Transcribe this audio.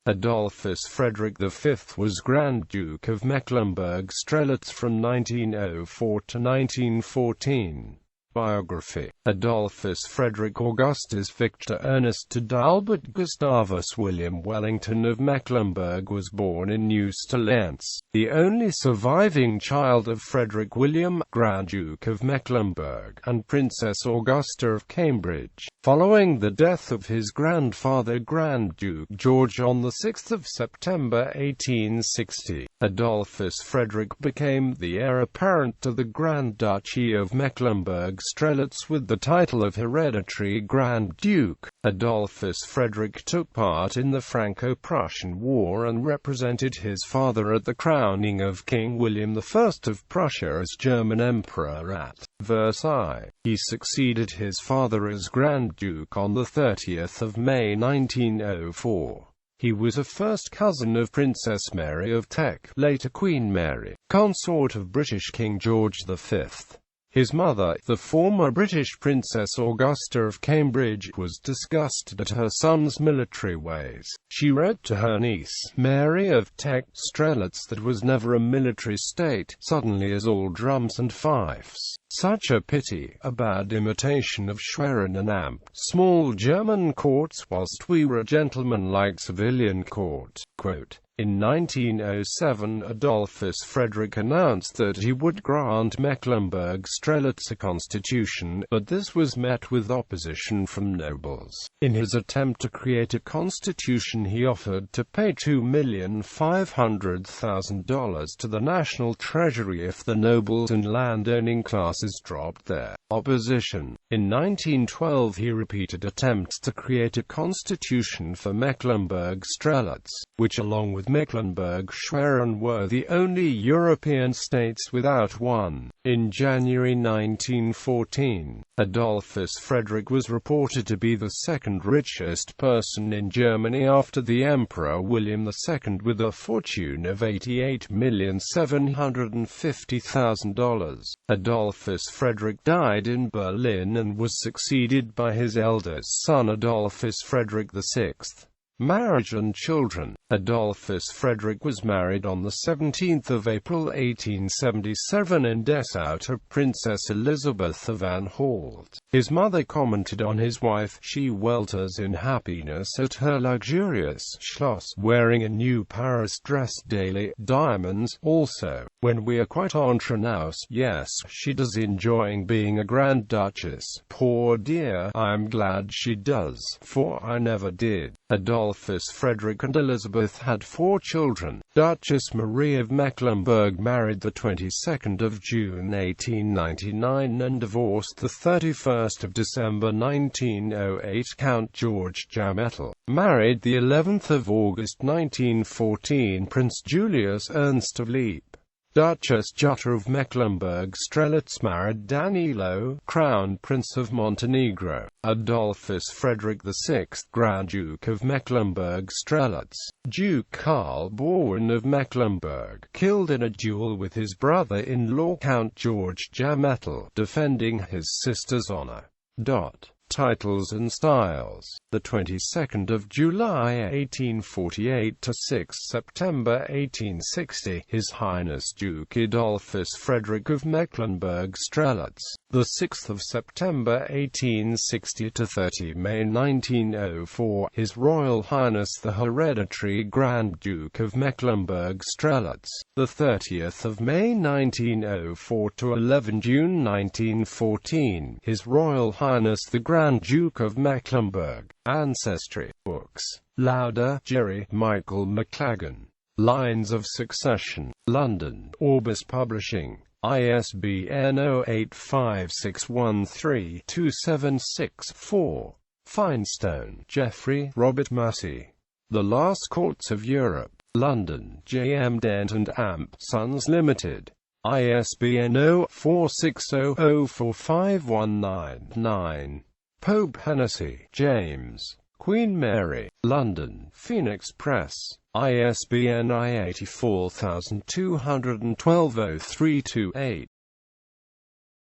Adolphus Frederick V was Grand Duke of Mecklenburg-Strelitz from 1904 to 1914. Biography. Adolphus Frederick Augustus Victor Ernest Adalbert Gustavus William Wellington of Mecklenburg was born in Neusterlitz, the only surviving child of Frederick William, Grand Duke of Mecklenburg, and Princess Augusta of Cambridge. Following the death of his grandfather Grand Duke George on 6 September 1860, Adolphus Frederick became the heir apparent to the Grand Duchy of Mecklenburg-Strelitz with the title of hereditary Grand Duke. Adolphus Frederick took part in the Franco-Prussian War and represented his father at the crowning of King William I of Prussia as German Emperor at Versailles. He succeeded his father as Grand Duke on 30 May 1904. He was a first cousin of Princess Mary of Teck, later Queen Mary, consort of British King George V. His mother, the former British Princess Augusta of Cambridge, was disgusted at her son's military ways. She wrote to her niece, Mary of Teck, Strelitz, that was never a military state, suddenly is all drums and fifes. Such a pity, a bad imitation of Schwerin and Amp, small German courts, whilst we were a gentleman-like civilian court. Quote, in 1907 Adolphus Frederick announced that he would grant Mecklenburg-Strelitz a constitution, but this was met with opposition from nobles. In his attempt to create a constitution he offered to pay $2,500,000 to the national treasury if the nobles and land-owning classes dropped their opposition. In 1912 he repeated attempts to create a constitution for Mecklenburg-Strelitz, which along with Mecklenburg-Schwerin were the only European states without one. In January 1914, Adolphus Frederick was reported to be the second richest person in Germany after the Emperor William II with a fortune of $88,750,000. Adolphus Frederick died in Berlin and was succeeded by his eldest son Adolphus Frederick VI. Marriage and children. Adolphus Frederick was married on 17 April 1877 in Dessau to Princess Elizabeth of Anhalt. His mother commented on his wife, "She welters in happiness at her luxurious Schloss, wearing a new Paris dress daily, diamonds, also. When we are quite entre nous, yes, she does enjoying being a Grand Duchess. Poor dear, I'm glad she does, for I never did." Adolphus Frederick and Elizabeth had 4 children. Duchess Marie of Mecklenburg married the 22nd of June 1899 and divorced the 31st of December 1908. Count George Jamettel married the 11th of August 1914 Prince Julius Ernst of Lippe. Duchess Jutta of Mecklenburg-Strelitz married Danilo, Crown Prince of Montenegro. Adolphus Frederick VI, Grand Duke of Mecklenburg-Strelitz. Duke Karl Bourbon of Mecklenburg, killed in a duel with his brother-in-law Count George Jamettel, defending his sister's honor. Titles and styles. The 22nd of July 1848 to 6 September 1860, His Highness Duke Adolphus Frederick of Mecklenburg-Strelitz. The 6th of September 1860 to 30 May 1904, His Royal Highness the Hereditary Grand Duke of Mecklenburg-Strelitz. The 30th of May 1904 to 11 June 1914, His Royal Highness the Grand Duke of Mecklenburg. Ancestry. Books. Lauder, Jerry, Michael McLagan. Lines of Succession. London, Orbis Publishing. ISBN 0856132764. Finestone, Geoffrey, Robert Massey. The Last Courts of Europe. London, J. M. Dent and Amp Sons Limited. ISBN 0460045199. Pope Hennessy, James. Queen Mary. London, Phoenix Press. ISBN I 84212 0328.